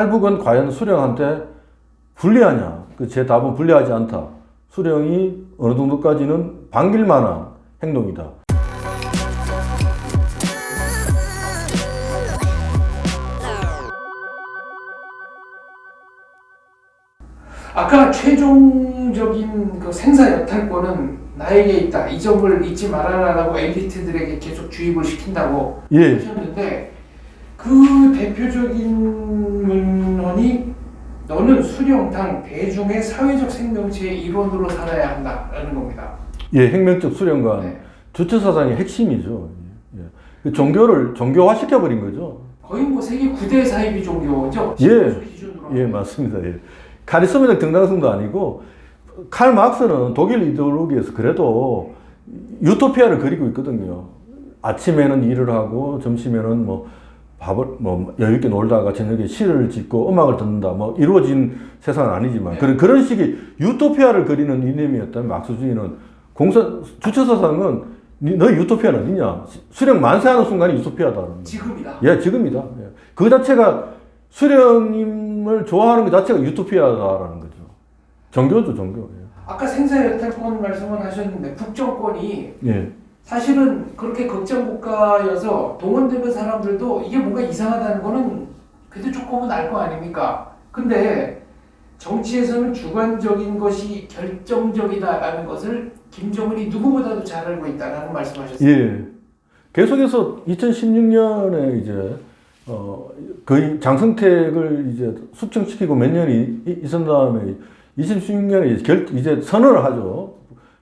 탈북은 과연 수령한테 불리하냐? 제 답은 불리하지 않다. 수령이 어느 정도까지는 반길 만한 행동이다. 아까 최종적인 그 생사 여탈권은 나에게 있다. 이 점을 잊지 말아라라고 엘리트들에게 계속 주입을 시킨다고 하셨는데 그 대표적인 문헌이 너는 수령당 대중의 사회적 생명체의 일원으로 살아야 한다라는 겁니다. 예, 혁명적 수령관. 네. 주체사상의 핵심이죠. 예. 그 종교를 종교화시켜버린 거죠. 거의 뭐 세계 9대 사이비 종교죠. 예, 기준으로. 예, 맞습니다. 예. 카리스마적 정당성도 아니고, 칼 막스는 독일 이데올로기에서 그래도 유토피아를 그리고 있거든요. 아침에는 일을 하고, 점심에는 뭐, 밥을, 여유있게 놀다가 저녁에 시를 짓고 음악을 듣는다. 이루어진 세상은 아니지만, 네. 그런 식의 유토피아를 그리는 이념이었다면, 막스주의는 주체사상은 너 유토피아는 어디냐? 수령 만세하는 순간이 유토피아다. 지금이다. 예, 지금이다. 예. 그 자체가 수령님을 좋아하는 것 자체가 유토피아다라는 거죠. 종교죠, 종교. 예. 아까 생사 여탈권 말씀을 하셨는데 북정권이 예. 사실은 그렇게 극장국가여서 동원되는 사람들도 이게 뭔가 이상하다는 거는 그래도 조금은 알 거 아닙니까? 근데 정치에서는 주관적인 것이 결정적이다라는 것을 김정은이 누구보다도 잘 알고 있다라는 말씀하셨어요. 예. 계속해서 2016년에 이제 거의 장성택을 이제 숙청시키고 몇 년이 있은 다음에 2016년에 이제 선언을 하죠.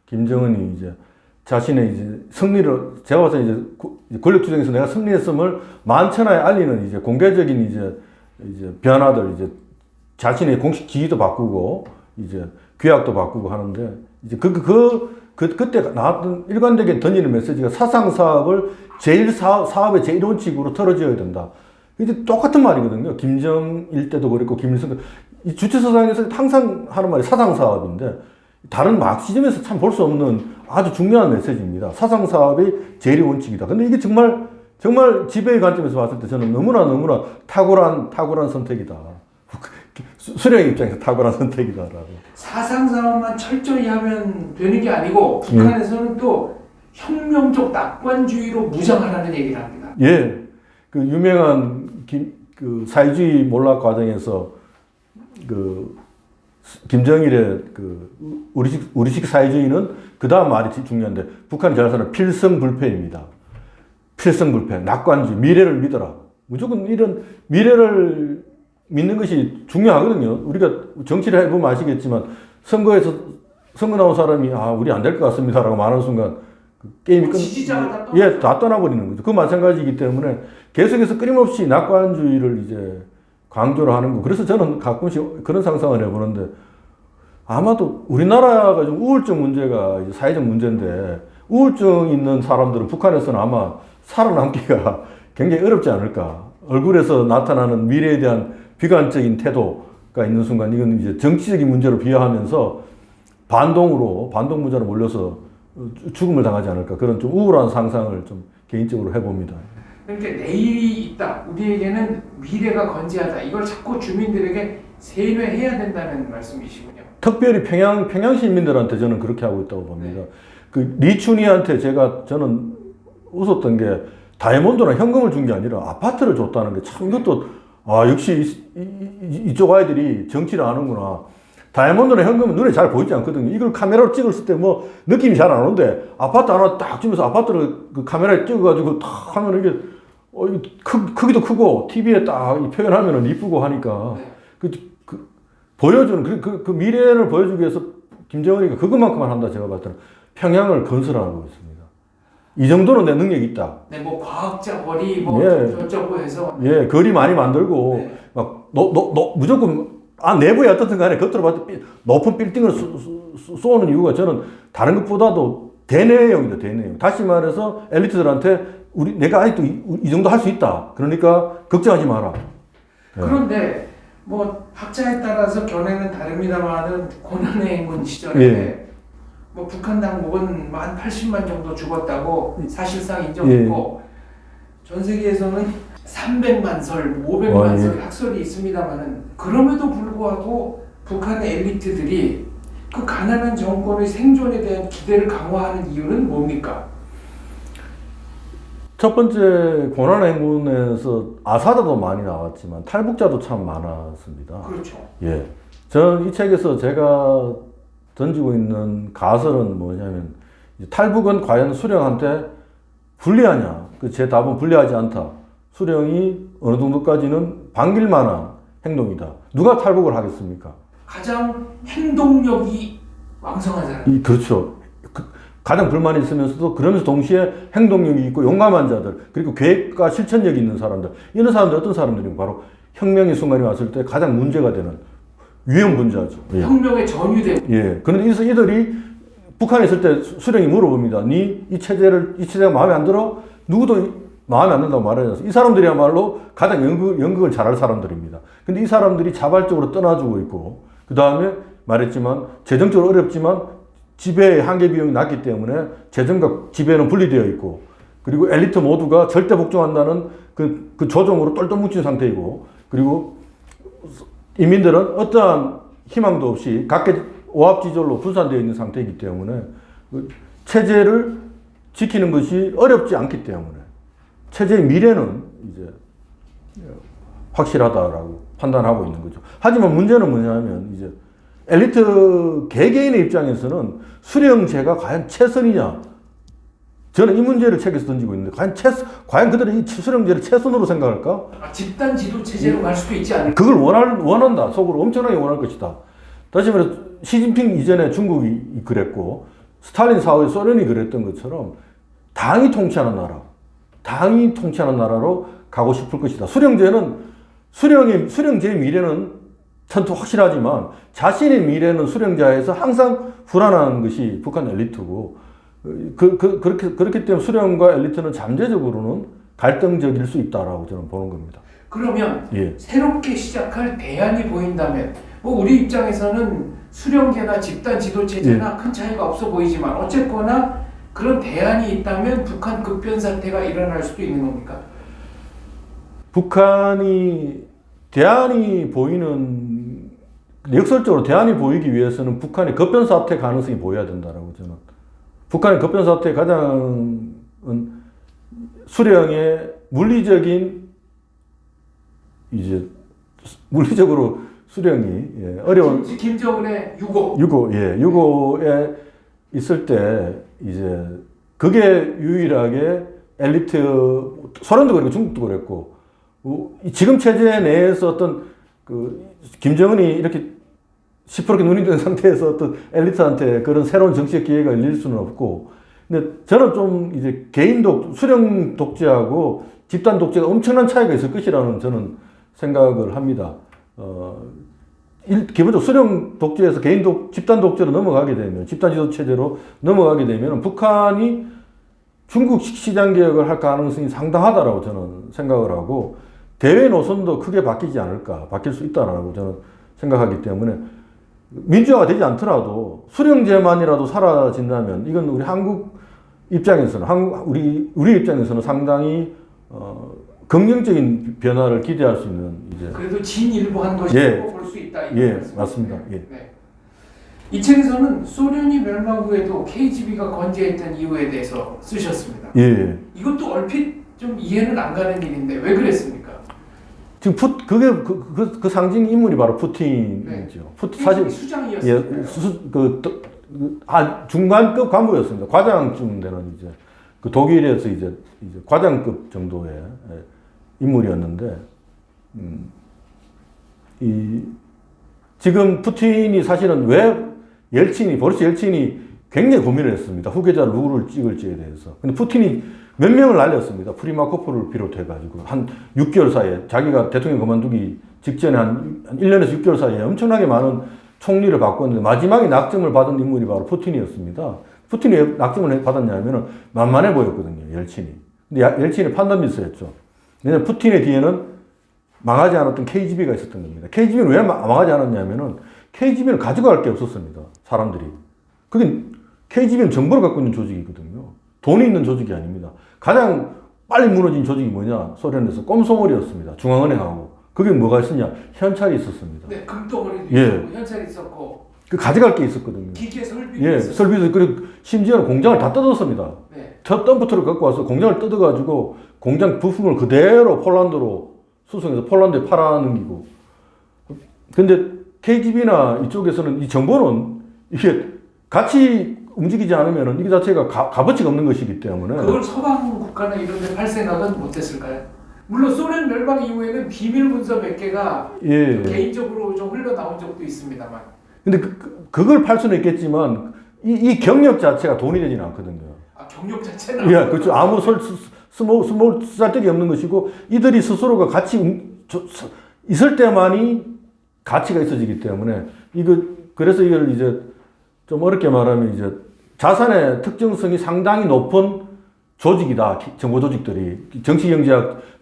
김정은이 이제 자신의 이제 승리를 제가 봐서 이제 권력투쟁에서 내가 승리했음을 만천하에 알리는 이제 공개적인 이제 변화들 이제 자신의 공식 지위도 바꾸고 이제 규약도 바꾸고 하는데 이제 그때 나왔던 일관되게 던지는 메시지가 사상 사업을 사업의 제1원칙으로 털어지어야 된다. 이제 똑같은 말이거든요. 김정일 때도 그랬고 김일성 이 주체사상에서 항상 하는 말이 사상 사업인데 다른 마크시즘에서 참 볼 수 없는 아주 중요한 메시지입니다. 사상 사업의 제1원칙이다. 근데 이게 정말 지배의 관점에서 봤을 때 저는 너무나 탁월한 선택이다. 수령의 입장에서 탁월한 선택이다라고. 사상 사업만 철저히 하면 되는 게 아니고 북한에서는 또 혁명적 낙관주의로 무장하라는 얘기를 합니다. 예, 그 유명한 그 사회주의 몰락 과정에서 그 김정일의 그 우리식 사회주의는 그 다음 말이 중요한데 북한이 잘 사는 필승불패입니다. 필승불패, 낙관주의, 미래를 믿어라. 무조건 이런 미래를 믿는 것이 중요하거든요. 우리가 정치를 해보면 아시겠지만 선거 나온 사람이 우리 안 될 것 같습니다라고 말하는 순간 그 게임이 지지자가 다 떠나버리는 거죠. 그 마찬가지이기 때문에 계속해서 끊임없이 낙관주의를 이제 강조를 하는 거. 그래서 저는 가끔씩 그런 상상을 해보는데 아마도 우리나라가 좀 우울증 문제가 이제 사회적 문제인데 우울증 있는 사람들은 북한에서는 아마 살아남기가 굉장히 어렵지 않을까. 얼굴에서 나타나는 미래에 대한 비관적인 태도가 있는 순간 이건 이제 정치적인 문제로 비하하면서 반동 문자로 몰려서 죽음을 당하지 않을까. 그런 좀 우울한 상상을 좀 개인적으로 해봅니다. 그러니까 내일이 있다. 우리에게는 미래가 건재하다. 이걸 자꾸 주민들에게 세뇌해야 된다는 말씀이시군요. 특별히 평양 시민들한테 저는 그렇게 하고 있다고 봅니다. 네. 그 리춘이한테 저는 웃었던 게 다이아몬드나 현금을 준 게 아니라 아파트를 줬다는 게 참 이것도 역시 이쪽 아이들이 정치를 아는구나. 다이아몬드나 현금은 눈에 잘 보이지 않거든요. 이걸 카메라로 찍었을 때 느낌이 잘 안 오는데 아파트 하나 딱 주면서 아파트를 그 카메라에 찍어가지고 탁 하면 이게 크기도 크고 TV에 딱 표현하면 이쁘고 하니까 보여주는 그 미래를 보여주기 위해서 김정은이가 그것만큼만 한다 제가 봤을 때는 평양을 건설하고 있습니다. 이 정도는 내 능력이 있다. 네, 과학자 거리 어쩌고 해서 거리 많이 만들고 무조건 내부에 어떻든 간에 겉으로 봤을 때 높은 빌딩을 쏘는 이유가 저는 다른 것보다도 대내용이다, 대내용. 다시 말해서 엘리트들한테 내가 아직도 이 정도 할 수 있다. 그러니까 걱정하지 마라. 그런데 학자에 따라서 견해는 다릅니다만은 고난의 행군 시절에 북한 당국은 한 80만 정도 죽었다고 사실상 인정했고 전 세계에서는 300만 설, 500만 와, 예. 설 학설이 있습니다만은 그럼에도 불구하고 북한의 엘리트들이 그 가난한 정권의 생존에 대한 기대를 강화하는 이유는 뭡니까? 첫 번째 고난 행군에서 아사다도 많이 나왔지만 탈북자도 참 많았습니다. 그렇죠. 예. 저는 이 책에서 제가 던지고 있는 가설은 뭐냐면 탈북은 과연 수령한테 불리하냐? 제 답은 불리하지 않다. 수령이 어느 정도까지는 반길 만한 행동이다. 누가 탈북을 하겠습니까? 가장 행동력이 왕성한 사람. 그렇죠. 가장 불만이 있으면서도 그러면서 동시에 행동력이 있고 용감한 자들, 그리고 계획과 실천력이 있는 사람들, 이런 사람들 어떤 사람들이 바로 혁명의 순간이 왔을 때 가장 문제가 되는 위험 분자죠. 예. 혁명의 전유대. 예. 그런데 이들이 북한에 있을 때 수령이 물어봅니다. 이 체제가 마음에 안 들어? 누구도 마음에 안 든다고 말하지 않습니까? 이 사람들이야말로 가장 연극을 잘할 사람들입니다. 근데 이 사람들이 자발적으로 떠나주고 있고, 그 다음에 말했지만, 재정적으로 어렵지만, 지배의 한계 비용이 낮기 때문에 재정과 지배는 분리되어 있고, 그리고 엘리트 모두가 절대 복종한다는 그 조종으로 똘똘 뭉친 상태이고, 그리고 인민들은 어떠한 희망도 없이 각계 오합지졸로 분산되어 있는 상태이기 때문에 그 체제를 지키는 것이 어렵지 않기 때문에 체제의 미래는 이제 확실하다라고 판단하고 있는 거죠. 하지만 문제는 뭐냐면 이제 엘리트 개개인의 입장에서는 수령제가 과연 최선이냐? 저는 이 문제를 책에서 던지고 있는데 과연 그들은 이 수령제를 최선으로 생각할까? 집단 지도 체제로 갈 수도 있지 않을까? 그걸 원한다. 속으로 엄청나게 원할 것이다. 다시 말해서 시진핑 이전에 중국이 그랬고 스탈린 사후에 소련이 그랬던 것처럼 당이 통치하는 나라로 가고 싶을 것이다. 수령제의 미래는 전투 확실하지만 자신의 미래는 수령자에서 항상 불안한 것이 북한 엘리트고 그렇기 때문에 수령과 엘리트는 잠재적으로는 갈등적일 수 있다라고 저는 보는 겁니다. 그러면 예. 새롭게 시작할 대안이 보인다면 뭐 우리 입장에서는 수령제나 집단 지도체제나 큰 차이가 없어 보이지만 어쨌거나 그런 대안이 있다면 북한 급변 사태가 일어날 수도 있는 겁니까? 북한이 대안이 보이는 역설적으로 대안이 보이기 위해서는 북한의 급변 사태 가능성이 보여야 된다라고 저는. 북한의 급변 사태의 가장은 수령의 물리적으로 수령이 어려운 김정은의 유고에 있을 때 이제 그게 유일하게 엘리트 소련도 그랬고 중국도 그랬고 지금 체제 내에서 어떤 김정은이 이렇게 시퍼렇게 눈이 뜬 상태에서 어떤 엘리트한테 그런 새로운 정치적 기회가 열릴 수는 없고, 근데 저는 좀 이제 수령 독재하고 집단 독재가 엄청난 차이가 있을 것이라는 저는 생각을 합니다. 기본적으로 수령 독재에서 집단 독재로 넘어가게 되면, 집단 지도 체제로 넘어가게 되면 북한이 중국 시장 개혁을 할 가능성이 상당하다라고 저는 생각을 하고, 대외 노선도 크게 바뀌지 않을까, 바뀔 수 있다라고 저는 생각하기 때문에 민주화가 되지 않더라도 수령제만이라도 사라진다면 이건 우리 한국 입장에서는 우리 입장에서는 상당히 긍정적인 변화를 기대할 수 있는 이제 그래도 진일보한 것이라고 볼 수 있다. 예, 맞습니다. 예. 네. 이 책에서는 소련이 멸망 후에도 KGB가 건재했던 이유에 대해서 쓰셨습니다. 예. 이것도 얼핏 좀 이해는 안 가는 일인데 왜 그랬습니까? 지금 그게 그 상징 인물이 바로 푸틴이죠. 네. 사실 수장이었어요. 중간급 간부였습니다. 과장쯤 되는 이제 독일에서 이제 과장급 정도의 인물이었는데, 지금 푸틴이 사실은 왜 보리스 옐친이 굉장히 고민을 했습니다. 후계자 누구를 찍을지에 대해서. 근데 푸틴이 몇 명을 날렸습니다. 프리마코프를 비롯해가지고 한 6개월 사이에 자기가 대통령 그만두기 직전에 한 1년에서 6개월 사이에 엄청나게 많은 총리를 바꿨는데 마지막에 낙점을 받은 인물이 바로 푸틴이었습니다. 푸틴이 왜 낙점을 받았냐면 만만해 보였거든요. 옐친이. 근데 옐친이 판단 미스였죠. 왜냐하면 푸틴의 뒤에는 망하지 않았던 KGB가 있었던 겁니다. KGB는 왜 망하지 않았냐면은 KGB는 가져갈 게 없었습니다. 사람들이. KGB는 정보를 갖고 있는 조직이거든요. 돈이 있는 조직이 아닙니다. 가장 빨리 무너진 조직이 뭐냐? 소련에서 꼼소몰이었습니다. 중앙은행하고. 그게 뭐가 있었냐? 현찰이 있었습니다. 네, 금덩어리도 예. 있었고 현찰이 있었고 그 가져갈 게 있었거든요. 기계 설비도 예, 있었고. 설비도 그리고 심지어는 공장을 다 뜯었습니다. 네. 첫 덤프트를 갖고 와서 공장을 뜯어가지고 공장 부품을 그대로 폴란드로 수송해서 폴란드에 팔아넘기고. 근데 KGB나 이쪽에서는 이 정보는 이게 같이 움직이지 않으면 이게 자체가 값어치가 없는 것이기 때문에. 그걸 서방 국가나 이런 데 팔 생각은 못했을까요? 물론 소련 멸망 이후에는 비밀 문서 몇 개가 예. 개인적으로 좀 흘러나온 적도 있습니다만. 근데 그걸 팔 수는 있겠지만 이 경력 자체가 돈이 되지는 않거든요. 아, 경력 자체는. 예, 그렇죠. 아무 스몰 쓸데기 없는 것이고 이들이 스스로가 같이 있을 때만이 가치가 있어지기 때문에 그래서 이걸 이제 좀 어렵게 말하면 이제 자산의 특정성이 상당히 높은 조직이다. 정보 조직들이 정치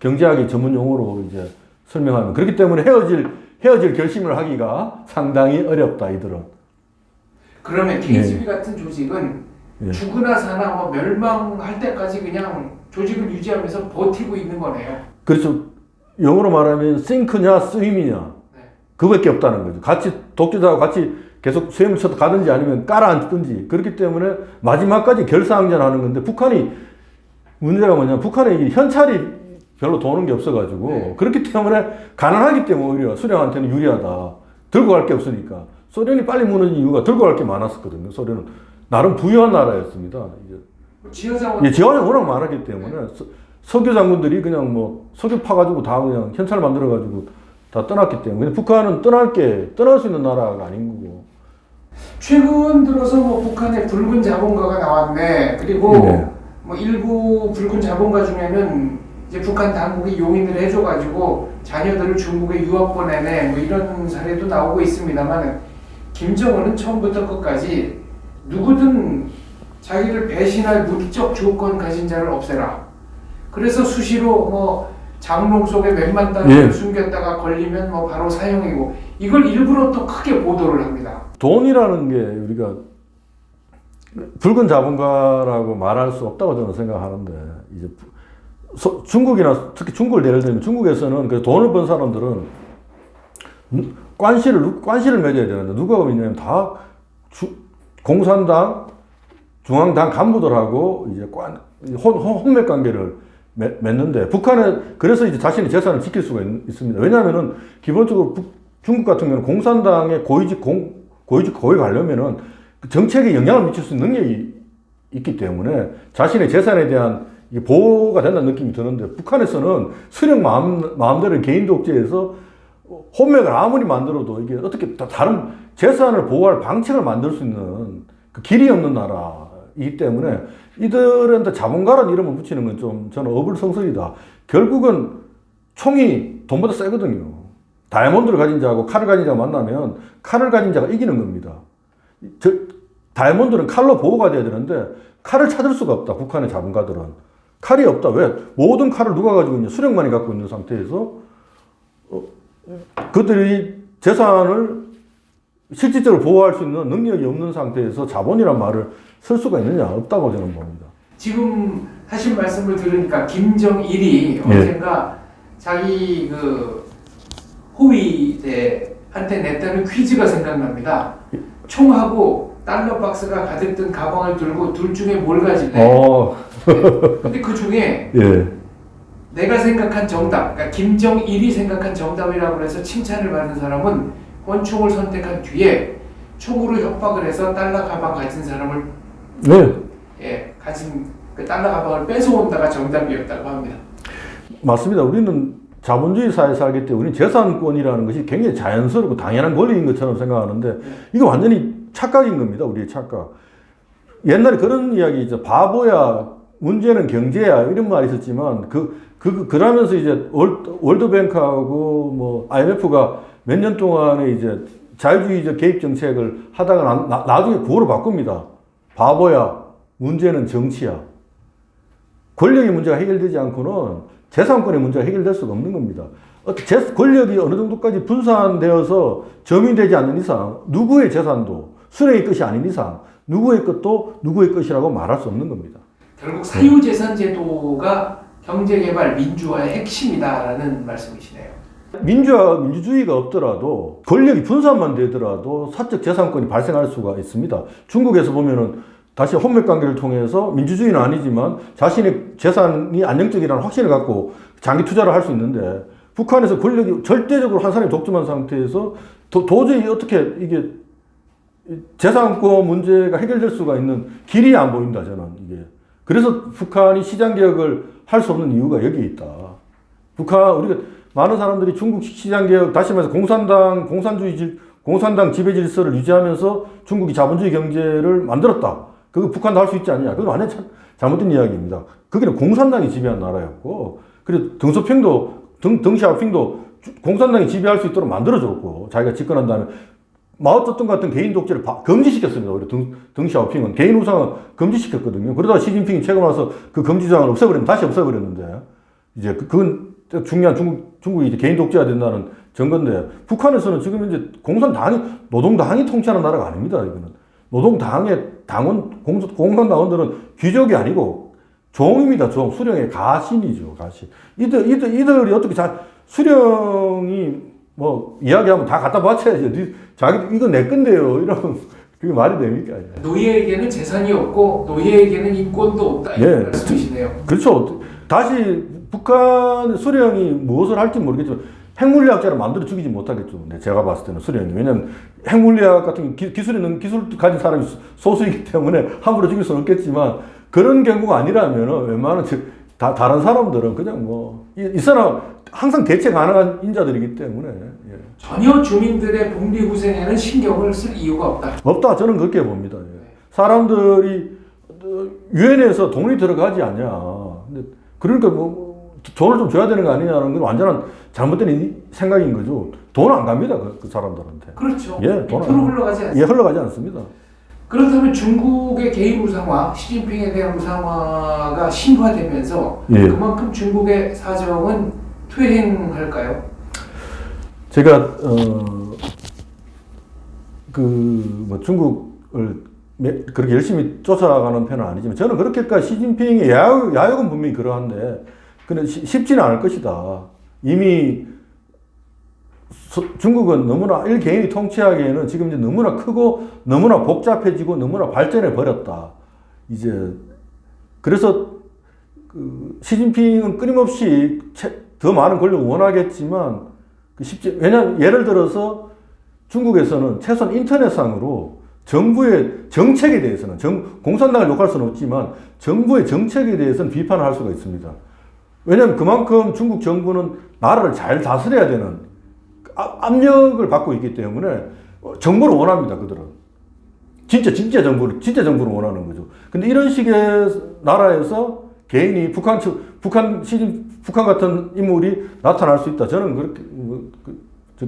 경제학의 전문 용어로 이제 설명하면 그렇기 때문에 헤어질 결심을 하기가 상당히 어렵다 이들은. 그러면 KGB 같은 조직은 예. 죽으나 사나 뭐 멸망할 때까지 그냥 조직을 유지하면서 버티고 있는 거네요. 그렇죠. 영어로 말하면 sink냐 swim이냐 네. 그거밖에 없다는 거죠. 같이 독재자하고 같이 계속 수행을 쳐서 가든지 아니면 깔아앉든지. 그렇기 때문에 마지막까지 결사항전하는 건데 북한이 문제가 뭐냐면 북한에 현찰이 별로 도는 게 없어가지고 네. 그렇기 때문에 가난하기 때문에 오히려 수령한테는 유리하다. 들고 갈 게 없으니까. 소련이 빨리 무너진 이유가 들고 갈 게 많았었거든요. 소련은 나름 부유한 나라였습니다. 지하자원. 예, 지원이 워낙 많았기 때문에 석유 장군들이 그냥 뭐 석유 파가지고 다 그냥 현찰 만들어가지고 다 떠났기 때문에 북한은 떠날 수 있는 나라가 아닌 거고. 최근 들어서 뭐 북한에 붉은 자본가가 나왔네. 그리고 네. 뭐 일부 붉은 자본가 중에는 이제 북한 당국이 용인을 해줘가지고 자녀들을 중국에 유학 보내네. 뭐 이런 사례도 나오고 있습니다만 김정은은 처음부터 끝까지 누구든 자기를 배신할 물적 조건 가진 자를 없애라. 그래서 수시로 뭐 장롱 속에 몇만 달러를 예. 숨겼다가 걸리면 뭐 바로 사형이고 이걸 일부러 또 크게 보도를 합니다. 돈이라는 게 우리가 붉은 자본가라고 말할 수 없다고 저는 생각하는데 이제 중국이나 특히 중국을 예를 들면 중국에서는 그 돈을 번 사람들은 관시를 맺어야 되는데 누가 있냐면 다 공산당 중앙당 간부들하고 이제 혼맥 관계를 맺는데 북한에 그래서 이제 자신의 재산을 지킬 수가 있습니다. 왜냐하면은 기본적으로 중국 같은 경우는 공산당의 고위 가려면은 정책에 영향을 미칠 수 있는 능력이 있기 때문에 자신의 재산에 대한 보호가 된다는 느낌이 드는데 북한에서는 수령 마음대로 개인 독재에서 혼맥을 아무리 만들어도 이게 어떻게 다른 재산을 보호할 방책을 만들 수 있는 그 길이 없는 나라이기 때문에 이들한테 자본가라는 이름을 붙이는 건 좀 저는 어불성설이다. 결국은 총이 돈보다 세거든요. 다이아몬드를 가진 자하고 칼을 가진 자가 만나면 칼을 가진 자가 이기는 겁니다. 다이아몬드는 칼로 보호가 돼야 되는데 칼을 찾을 수가 없다. 북한의 자본가들은. 칼이 없다. 왜? 모든 칼을 누가 가지고 있냐? 수령만이 갖고 있는 상태에서 그들이 재산을 실질적으로 보호할 수 있는 능력이 없는 상태에서 자본이란 말을 쓸 수가 있느냐? 없다고 저는 봅니다. 지금 하신 말씀을 들으니까 김정일이 언젠가 자기 그 호위대한테 냈다는 퀴즈가 생각납니다. 총하고 달러 박스가 가득 든 가방을 들고 둘 중에 뭘 가질래? 근데 그 중에 예. 내가 생각한 정답, 그러니까 김정일이 생각한 정답이라고 해서 칭찬을 받은 사람은 권총을 선택한 뒤에 총으로 협박을 해서 달러 가방 가진 사람을 네. 가진 그 달러 가방을 뺏어온다가 정답이었다고 합니다. 맞습니다. 우리는 자본주의 사회에 살기 때문에 우리는 재산권이라는 것이 굉장히 자연스럽고 당연한 권리인 것처럼 생각하는데 이거 완전히 착각인 겁니다. 우리의 착각. 옛날에 그런 이야기 있죠. 바보야, 문제는 경제야 이런 말이 있었지만 그러면서 이제 월드뱅크하고 뭐 IMF가 몇 년 동안에 이제 자유주의적 개입 정책을 하다가 나중에 구호를 바꿉니다. 바보야, 문제는 정치야. 권력의 문제가 해결되지 않고는 재산권의 문제가 해결될 수가 없는 겁니다. 권력이 어느 정도까지 분산되어서 점유되지 않는 이상 누구의 재산도 수령의 것이 아닌 이상 누구의 것도 누구의 것이라고 말할 수 없는 겁니다. 결국 사유재산 제도가 경제개발 민주화의 핵심이다라는 말씀이시네요. 민주주의가 없더라도 권력이 분산만 되더라도 사적 재산권이 발생할 수가 있습니다. 중국에서 보면은 다시 혼맥 관계를 통해서 민주주의는 아니지만 자신의 재산이 안정적이라는 확신을 갖고 장기 투자를 할 수 있는데 북한에서 권력이 절대적으로 한 사람이 독점한 상태에서 도저히 어떻게 이게 재산권 문제가 해결될 수가 있는 길이 안 보인다, 저는 이게. 그래서 북한이 시장개혁을 할 수 없는 이유가 여기에 있다. 우리가 많은 사람들이 중국 시장개혁, 다시 말해서 공산당 지배 질서를 유지하면서 중국이 자본주의 경제를 만들었다. 그거 북한도 할 수 있지 않냐. 그건 완전 잘못된 이야기입니다. 거기는 공산당이 지배한 나라였고, 그리고 덩샤오핑도 공산당이 지배할 수 있도록 만들어줬고, 자기가 집권한 다음에 마오쩌둥 같은 개인 독재를 금지시켰습니다. 오히려 덩샤오핑은 개인 우상은 금지시켰거든요. 그러다가 시진핑이 최근 와서 그 금지조항을 다시 없애버렸는데, 이제 그건 중요한 중국이 이제 개인 독재가 된다는 증거인데, 북한에서는 지금 이제 노동당이 통치하는 나라가 아닙니다. 이거는 노동당의 공산당원들은 귀족이 아니고 종입니다. 수령의 가신이죠. 가신. 이들이 어떻게 수령이 뭐 이야기하면 다 갖다 바쳐야지. 이거 내 건데요. 이러면 그게 말이 됩니까? 노예에게는 재산이 없고 노예에게는 인권도 없다. 이런 말씀이시네요. 그렇죠. 다시 북한 수령이 무엇을 할지 모르겠지만 핵물리학자를 만들어 죽이지 못하겠죠. 제가 봤을 때는 수령이. 왜냐하면 핵물리학 같은 기술 가진 사람이 소수이기 때문에 함부로 죽일 수는 없겠지만 그런 경우가 아니라면 웬만한 다른 사람들은 그냥 이 사람 항상 대체 가능한 인자들이기 때문에. 예. 전혀 주민들의 분리후생에는 신경을 쓸 이유가 없다. 없다. 저는 그렇게 봅니다. 예. 사람들이 유엔에서 돈이 들어가지 않냐. 근데 그러니까 돈을 좀 줘야 되는 거 아니냐는 건 완전한 잘못된 생각인 거죠. 돈 안 갑니다. 그 사람들한테. 그렇죠. 예, 돈 흘러가지 않습니다. 예, 흘러가지 않습니다. 그렇다면 중국의 개인 우상화, 시진핑에 대한 우상화가 심화되면서 그만큼 중국의 사정은 퇴행할까요? 제가 중국을 그렇게 열심히 쫓아가는 편은 아니지만 저는 그렇게까지 시진핑의 야욕은 분명히 그러한데 근데 쉽지는 않을 것이다. 이미 중국은 너무나 일개인이 통치하기에는 지금 이제 너무나 크고 너무나 복잡해지고 너무나 발전해 버렸다. 이제 그래서 시진핑은 끊임없이 더 많은 권력을 원하겠지만 왜냐하면 예를 들어서 중국에서는 최소한 인터넷상으로 정부의 정책에 대해서는 공산당을 욕할 수는 없지만 정부의 정책에 대해서는 비판을 할 수가 있습니다. 왜냐하면 그만큼 중국 정부는 나라를 잘 다스려야 되는 압력을 받고 있기 때문에 정부를 원합니다. 그들은 진짜 정부를 원하는 거죠. 근데 이런 식의 나라에서 개인이 북한 같은 인물이 나타날 수 있다. 저는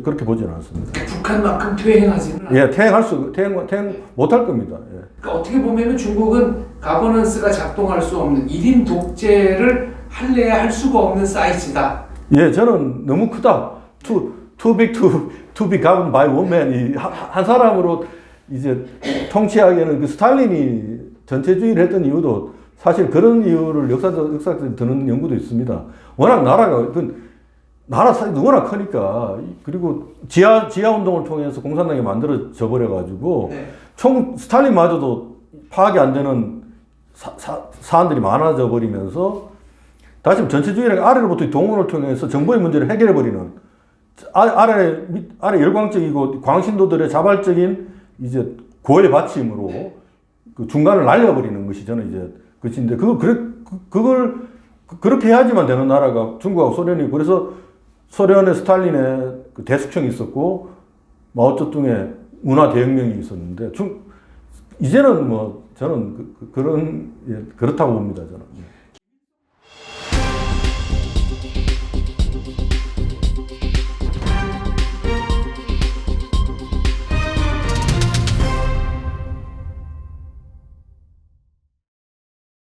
그렇게 보지는 않습니다. 북한만큼 퇴행하지는 않아요. 예, 퇴행 못할 겁니다. 예. 그러니까 어떻게 보면은 중국은 가버넌스가 작동할 수 없는 1인 독재를 할래야 할 수가 없는 사이즈다. 예, 저는 너무 크다. Too big to be governed by one man. 한 사람으로 이제 통치하기에는 그 스탈린이 전체주의를 했던 이유도 사실 그런 이유를 역사적으로 드는 연구도 있습니다. 워낙 나라 사이즈 워낙 크니까 그리고 지하 운동을 통해서 공산당이 만들어져 버려가지고 스탈린마저도 파악이 안 되는 사안들이 많아져 버리면서 다시 전체주의라는 아래로부터 동원을 통해서 정부의 문제를 해결해 버리는 아래 열광적이고 광신도들의 자발적인 이제 고의 받침으로 그 중간을 날려버리는 것이 저는 이제 그것인데 그걸 그렇게 해야지만 되는 나라가 중국하고 소련이고 그래서 소련의 스탈린의 그 대숙청이 있었고 마오쩌둥의 문화 대혁명이 있었는데 이제는 저는 그렇다고 봅니다 저는.